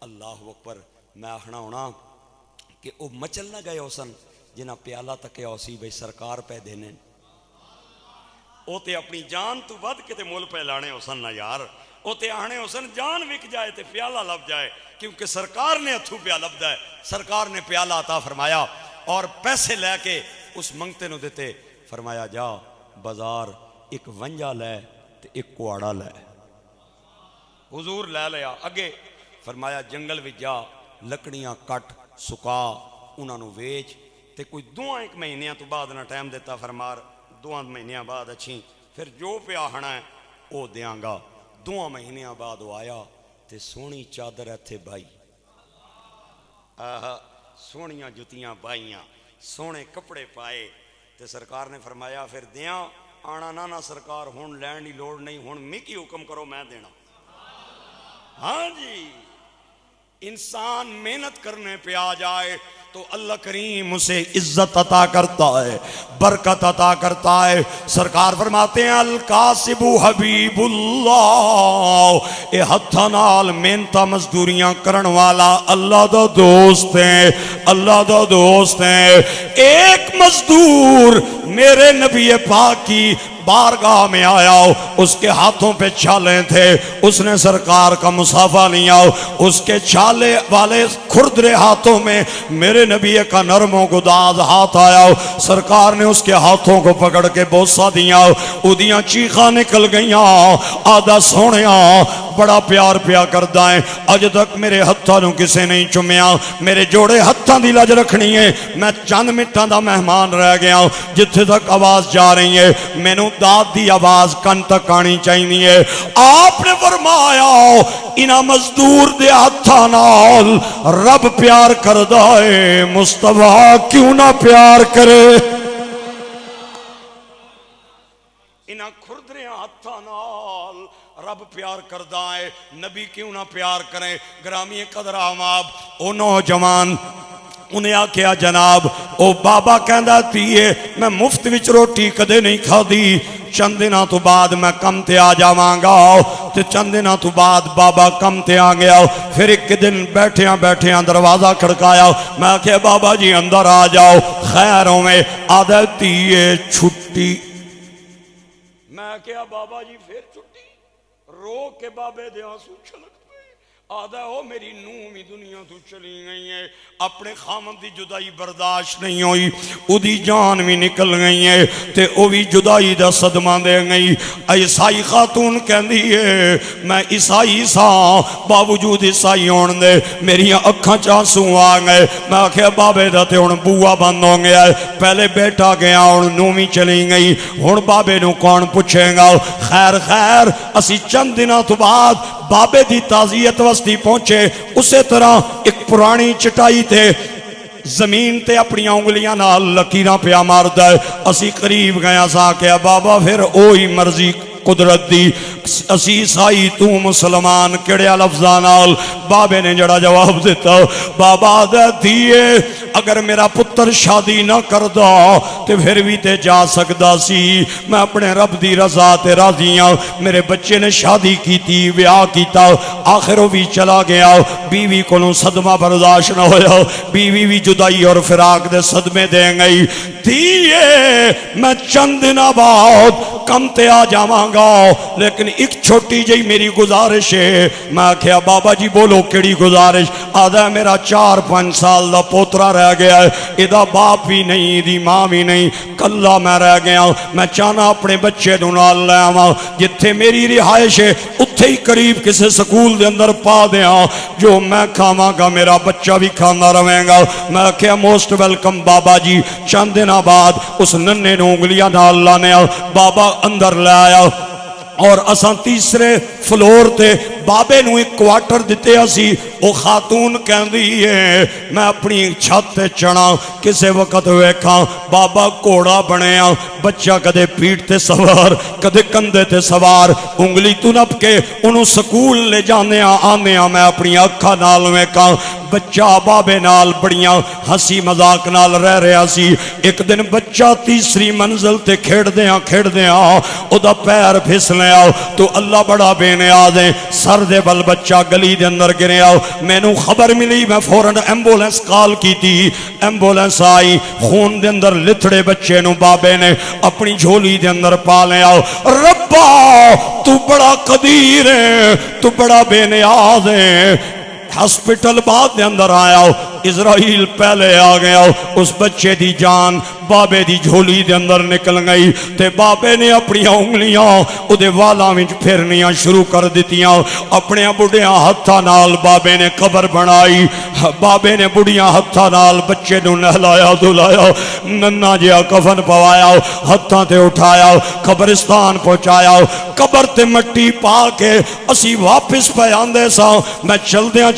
اللہ اکبر۔ میں آخنا ہونا کہ وہ مچل نہ گئے ہوسن جنہ پیالہ تکے ہوسی بھئی سرکار پہ دینے، او تے اپنی جان تو ود کے تے مول پہ لانے ہوسن نہ یار، او تے آنے ہوسن جان وک جائے تے پیالہ لب جائے، کیونکہ سرکار نے اتھو پیالہ لب جائے۔ سرکار نے پیالہ عطا فرمایا اور پیسے لے کے اس منگتے نو دیتے، فرمایا جا بازار ایک ونجا لے تے ایک کوڑا لے۔ حضور لے لیا، اگے فرمایا جنگل وچ جا لکڑیاں کٹ سکا انہاں نو ویچ تے کوئی 2 مہینیاں تو بعد نہ ٹائم دیتا، فرمار 2 مہینیاں بعد اچھی پھر جو پہ آہنا ہے او دیاں گا۔ 2 مہینیاں بعد وہ آیا تے سونی چادر ایتھے بائی، سونیاں جتیاں بائیاں، سونے کپڑے پائے تے سرکار نے فرمایا پھر دیاں آنا نانا سرکار ہون لین دی لوڑ نہیں، ہون میکی حکم کرو میں دینا۔ ہاں جی، انسان محنت کرنے پہ آ جائے تو اللہ کریم اسے عزت عطا کرتا ہے، برکت عطا کرتا ہے۔ سرکار فرماتے ہیں القاسب حبیب اللہ، اے ہتھاں نال محنت مزدوریاں کرن والا اللہ دا دوست ہے، اللہ دا دوست ہے۔ ایک مزدور میرے نبی پاک کی بارگاہ میں آیا، اس کے ہاتھوں پہ چھالے تھے، اس نے سرکار کا مصافحہ لیا، اس کے چھالے والے کھردرے ہاتھوں میں میرے نبی کا نرم و گداز ہاتھ آیا، سرکار نے اس کے ہاتھوں کو پکڑ کے بوسہ دیا، اودیاں چیخاں نکل گئیاں، آدھا سونیا بڑا پیار پیا کردا ہے اج تک میرے ہتھاں نوں کسے نہیں چومیا میرے جوڑے ہتھاں دی لج رکھنی ہے میں چند منٹاں دا مہمان رہ گیا جتھے تک آواز جا رہی ہے مینوں داد دی آواز کن تک آنی چاہیے آپ نے فرمایا انہاں مزدور دے ہتھاں نال رب پیار کردا ہے مصطفیٰ کیوں نہ پیار کرے انہاں کھردریاں ہتھاں نال رب پیار کردہ ہے نبی کیوں نہ پیار کریں گرامی قدر آماب او نوجوان انہیں آکھیا جناب او بابا کہندہ تیئے میں مفت وچ روٹی کدے نہیں کھا دی چند دنوں تو بعد میں کم تے آ جاواں گا تے چند دنوں تو بعد بابا کم تے آ گیا پھر ایک دن بیٹھیاں دروازہ کھڑکایا میں آکھیا بابا جی اندر آ جاؤ خیروں میں آدھے تیئے چھٹی میں آکھیا بابا جی پھر چھٹی رو کے بابے دے آنسو چھلک پئے آدھا ہو میری نوح بھی دنیا تو چلی گئی ہے اپنے خامد دی جدائی برداشت نہیں ہوئی او دی جان بھی نکل گئی ہے تے او بھی جدائی دا صدمہ دے گئی عیسائی خاتون کہندی ہے میں عیسائی سا باوجود عیسائی ہون دے میری اکھاں چانسو آ گئے میں آکھیا بابے دا تے ہن بوا بند ہو گیا ہے پہلے بیٹا گیا ہن نوح بھی چلی گئی ہن بابے نو کون پوچھے گا خیر اسی چند دنوں تو بعد بابے دی تعزیت وسطی پہنچے اسے طرح ایک پرانی چٹائی تے زمین تے اپنی انگلیاں نال لکیراں پیا ماردا ہے اسی قریب گیا سا کہ بابا پھر اوہی مرضی قدرت دی اسی عیسائی تو مسلمان کڑیا لفظاں نال بابے نے جڑا جواب دیتا بابا دے دیئے اگر میرا پتر شادی نہ کردا تے پھر بھی تے جا سکدا سی میں اپنے رب دی رضا تے راضی ہوں میرے بچے نے شادی کی تھی بیاہ کیتا آخر وہ بھی چلا گیا بیوی کو صدمہ برداشت نہ ہویا بیوی بھی جدائی اور فراق دے صدمے دیں گئی دیئے میں چند دن بعد کم تے آ جاواں گا لیکن ایک چھوٹی جی میری گزارش ہے میں کہا بابا جی بولو کیڑی گزارش آدھا میرا 4-5 سال دا پوترا رہ گیا ہے ادھا باپ بھی نہیں دی ماں بھی نہیں کلہ میں رہ گیا میں چاہنا اپنے بچے دونال لے آواں جتھے میری رہائش ہے اتھے ہی قریب کسے سکول دے اندر پا دیا جو میں کھاواں گا میرا بچہ بھی کھانا رویں گا میں کہا موسٹ ویلکم بابا جی چند دن بعد اس ننے نو انگلیاں نال لانے بابا اندر لے آیا اور اساں تیسرے فلور تے بابے نو ایک کوارٹر دیتے اسی وہ خاتون کہندی ہے میں اپنی چھت تے چڑھا کسے وقت ویکھاں بابا کوڑا بنیا بچہ کدے پیٹ تے سوار کدے کندے تے سوار انگلی تو نپ کے انہوں سکول لے جانے آنے میں اپنی اکھا نال ویکھاں بچہ بابے نال بڑیاں ہنسی مذاق نال رہ رہا سی ایک دن بچہ تیسری منزل تے کھیڑ دیاں او دا پیر پھس لیا تو اللہ بڑا بے نیاز ہے سر دے بل بچہ گلی دے اندر گریا میں نو خبر ملی میں فوراً ایمبولنس کال کی تھی ایمبولنس آئی خون دے اندر لتھڑے بچے نو بابے نے اپنی جھولی دے اندر پا لیا ربا تو بڑا قدیر ہے تو بڑا بے نیاز ہے ہسپٹل بعد دے اندر آیا اسرائیل پہلے آ گیا اس بچے دی جان بابے دی جھولی دے اندر نکل گئی تے بابے نے اپنی انگلیاں او دے والاں وچ پھرنیاں شروع کر دتیاں اپنے بڑھیاں ہتھاں نال بابے نے قبر بنائی بابے نے بڑھیاں ہتھاں نال بچے نو نہلایا دھلایا ننا جیا کفن پوایا ہتھاں تے اٹھایا قبرستان پہنچایا قبر تے مٹی پا کے اسی واپس پہ آندے سا میں چلدیاں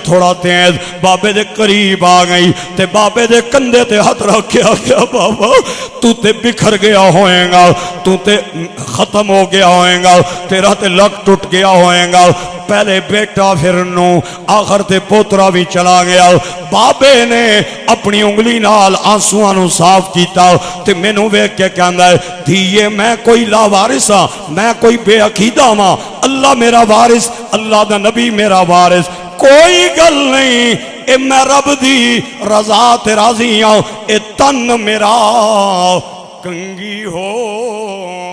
تھوڑا تیز بابے دے قریب آ گئی تے بابے دے کندھے تے ہاتھ رکھیا گیا بابا تو تے بکھر گیا ہوئے گا تو تے ختم ہو گیا ہوئے گا تیرا تے لک ٹوٹ گیا ہوئے گا پہلے بیٹا پھر نو آخر تے پوترا بھی چلا گیا بابے نے اپنی انگلی نال آنسواں نو صاف کیتا تے مینوں ویکھ کے کہندا ہے دھیے میں کوئی لا وارث ہاں میں کوئی بے عقیدہ ہاں اللہ میرا وارث اللہ دا نبی میرا وارث کوئی گل نہیں اے میں رب دی رضا تے راضی ہوں اے تن میرا کنگی ہووے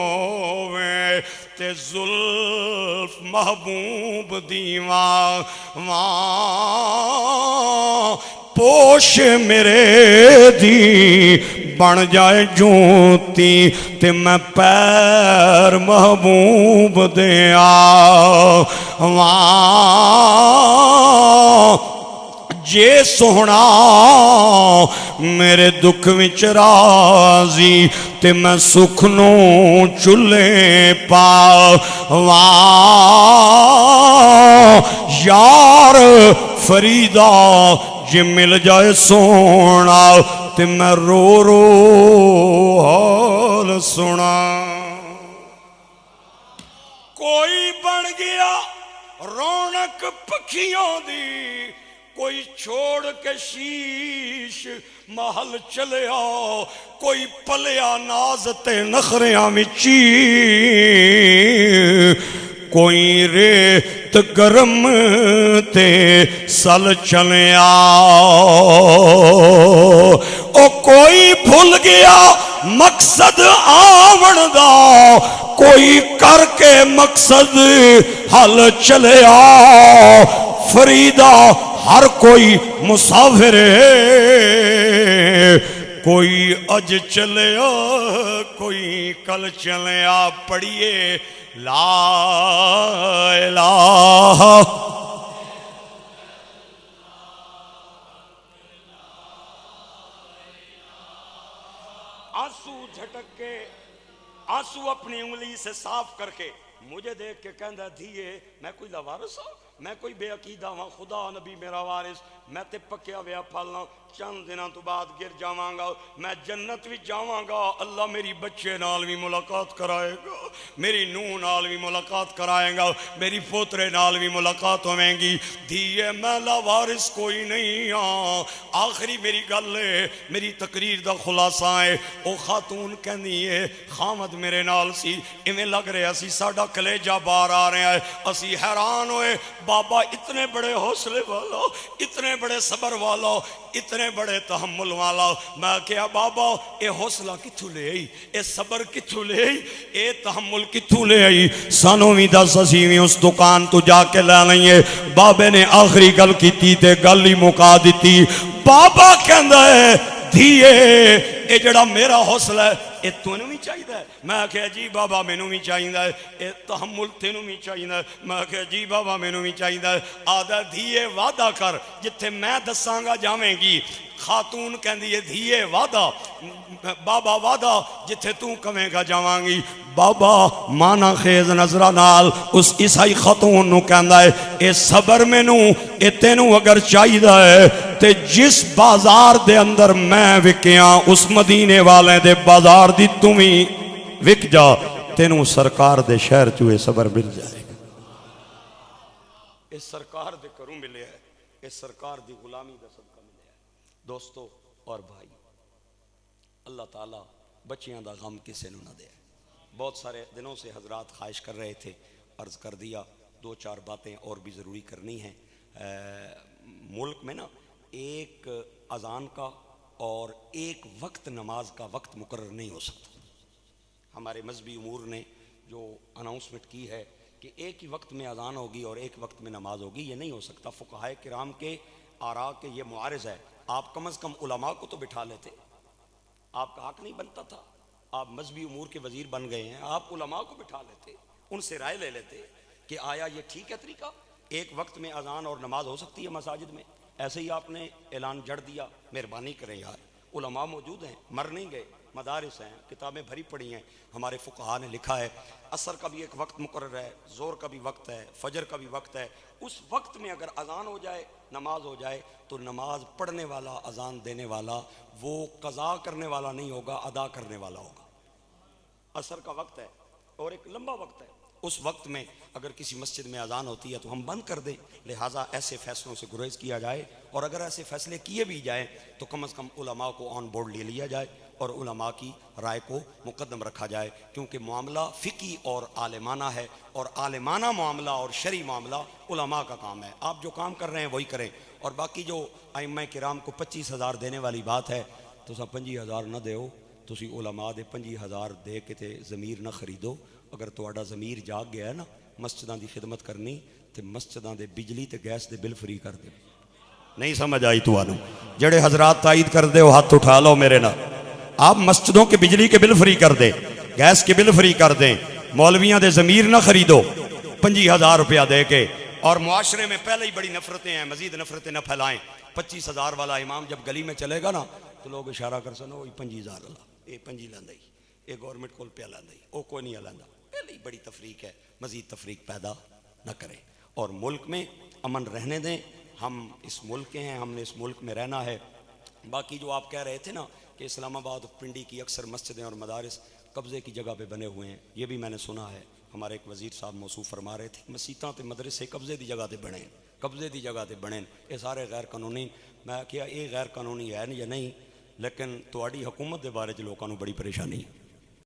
تے زلف محبوب دیواں پوش میرے دی بن جائے جوتی تے میں پیر محبوب دیاں جے سونا میرے دکھ وچ راضی تے میں سکھ نو چلے پاواں یار فریدا جے مل جائے سونا تے میں رو رو حال سنا کوئی بن گیا رونق پکھیوں دی کوئی چھوڑ کے شیش محل چلیا کوئی پلیا ناز تے نخریاں وچی کوئی ریت گرم تے سل چلیا او کوئی بھول گیا مقصد آون دا کوئی کر کے مقصد حل چلیا فریدہ ہر کوئی مسافر ہے کوئی اج چلیا کوئی کل چلیا پڑھیے لا الہ آنسو جھٹک کے آنسو اپنی انگلی سے صاف کر کے مجھے دیکھ کے کہندا دھیے میں کوئی لوارث ہوں میں کوئی بے عقیدہ ہوں خدا نبی میرا وارث میں تے پکیا ویا پھلنا چند دنوں تو بعد گر جاواں گا میں جنت بھی جاواں گا اللہ میری بچے نال بھی ملاقات کرائے گا میری نوح نال بھی ملاقات کرائے گا میری پوترے نال بھی ملاقات ہویں گی دھیے میں لاوارث کوئی نہیں ہاں آخری میری گل ہے میری تقریر دا خلاصہ ہے او خاتون کہنی ہے خامد میرے نال سی ایویں لگ رہا سی ساڈا کلیجہ باہر آ رہا ہے اسی حیران ہوئے بابا اتنے بڑے حوصلے والا اتنے بڑے صبر والا اتنے بڑے تحمل والا میں کہا بابا اے حوصلہ کتھو لے آئی اے صبر کتھو لے آئی اے تحمل کتھو لے آئی سانو بھی دس اسی بھی اس دکان تو جا کے لے لئیے بابے نے آخری گل کی تھی تے گل ہی مکا دیتی بابا کہندا ہے دھیے اے جڑا میرا حوصلہ ہے اے تینوں بھی چاہیے میں کہا جی بابا مینوں بھی چاہیے اے تحمل تینوں بھی چاہیے میں کہا جی بابا مینوں بھی چاہیے آدھا دھیے وعدہ کر جتھے میں دساں گا جاویں گی خاتون کہندی ہے دھیے وعدہ بابا وعدہ جتھے تو کہیں گا جاواں گی بابا مانا خیز نظرہ نال اس عیسائی خاتون نو کہندا ہے اے صبر مینوں اے تینوں اگر چاہیے ہے تے جس بازار دے اندر میں وکیاں اس مدینے والے دے بازار دی تمہیں وک جا تینوں سرکار دے شہر چوئے صبر مل جائے گا اس سرکار دے کروں ملے ہے اس سرکار دی غلامی دا صدقہ ملے ہے دوستو اور بھائی اللہ تعالیٰ بچیاں دا غم کسے نہ دے بہت سارے دنوں سے حضرات خواہش کر رہے تھے عرض کر دیا دو چار باتیں اور بھی ضروری کرنی ہیں ملک میں نا ایک اذان کا اور ایک وقت نماز کا وقت مقرر نہیں ہو سکتا ہمارے مذہبی امور نے جو اناؤنسمنٹ کی ہے کہ ایک ہی وقت میں اذان ہوگی اور ایک وقت میں نماز ہوگی یہ نہیں ہو سکتا فقہائے کرام کے آراء کے یہ معارض ہے آپ کم از کم علماء کو تو بٹھا لیتے آپ کا حق نہیں بنتا تھا آپ مذہبی امور کے وزیر بن گئے ہیں آپ علماء کو بٹھا لیتے ان سے رائے لے لیتے کہ آیا یہ ٹھیک ہے طریقہ ایک وقت میں اذان اور نماز ہو سکتی ہے مساجد میں ایسے ہی آپ نے اعلان جڑ دیا مہربانی کریں یار علماء موجود ہیں مر نہیں گئے مدارس ہیں کتابیں بھری پڑی ہیں ہمارے فقہاء نے لکھا ہے عصر کا بھی ایک وقت مقرر ہے زور کا بھی وقت ہے فجر کا بھی وقت ہے اس وقت میں اگر اذان ہو جائے نماز ہو جائے تو نماز پڑھنے والا اذان دینے والا وہ قضا کرنے والا نہیں ہوگا ادا کرنے والا ہوگا عصر کا وقت ہے اور ایک لمبا وقت ہے اس وقت میں اگر کسی مسجد میں اذان ہوتی ہے تو ہم بند کر دیں لہٰذا ایسے فیصلوں سے گریز کیا جائے اور اگر ایسے فیصلے کیے بھی جائیں تو کم از کم علماء کو آن بورڈ لے لیا جائے اور علماء کی رائے کو مقدم رکھا جائے کیونکہ معاملہ فقہی اور عالمانہ ہے اور عالمانہ معاملہ اور شرعی معاملہ علماء کا کام ہے آپ جو کام کر رہے ہیں وہی کریں اور باقی جو ائمہ کرام کو 25,000 دینے والی بات ہے تو سب 25,000 نہ دیو تسی علماء دے 25,000 دے کے تے ضمیر نہ خریدو اگر تہاڈا ضمیر جاگ گیا ہے نا مسجداں دی خدمت کرنی تے مسجداں دے بجلی تے گیس دے بل فری کر دے نہیں سمجھ آئی تو آنو جڑے حضرات تائید کر دے ہو ہاتھ اٹھا لو میرے نہ آپ مسجدوں کے بجلی کے بل فری کر دیں، گیس کے بل فری کر دیں، مولویاں دے ضمیر نہ خریدو 25,000 روپیہ دے کے، اور معاشرے میں پہلے ہی بڑی نفرتیں ہیں، مزید نفرتیں نہ پھیلائیں۔ 25,000 والا امام جب گلی میں چلے گا نا تو لوگ اشارہ کر سنو وہی 25,000 والا، یہ 25 لینا ہی، یہ گورنمنٹ کول پہ لینا ہی، وہ کوئی نہیں لینا، پہلے ہی بڑی تفریق ہے، مزید تفریق پیدا نہ کریں، اور ملک میں امن رہنے دیں۔ ہم اس ملک کے ہیں، ہم نے اس ملک میں رہنا ہے۔ باقی جو آپ کہہ رہے تھے نا کہ اسلام آباد پنڈی کی اکثر مسجدیں اور مدارس قبضے کی جگہ پہ بنے ہوئے ہیں، یہ بھی میں نے سنا ہے، ہمارے ایک وزیر صاحب موصوف فرما رہے تھے مسیتاں تے مدرسے قبضے دی جگہ تے بنے، قبضے دی جگہ تے بنے، یہ سارے غیر قانونی۔ میں کیا یہ غیر قانونی ہے یا نہیں، لیکن تواڈی حکومت دے بارے چ لوکاں نوں بڑی پریشانی ہے۔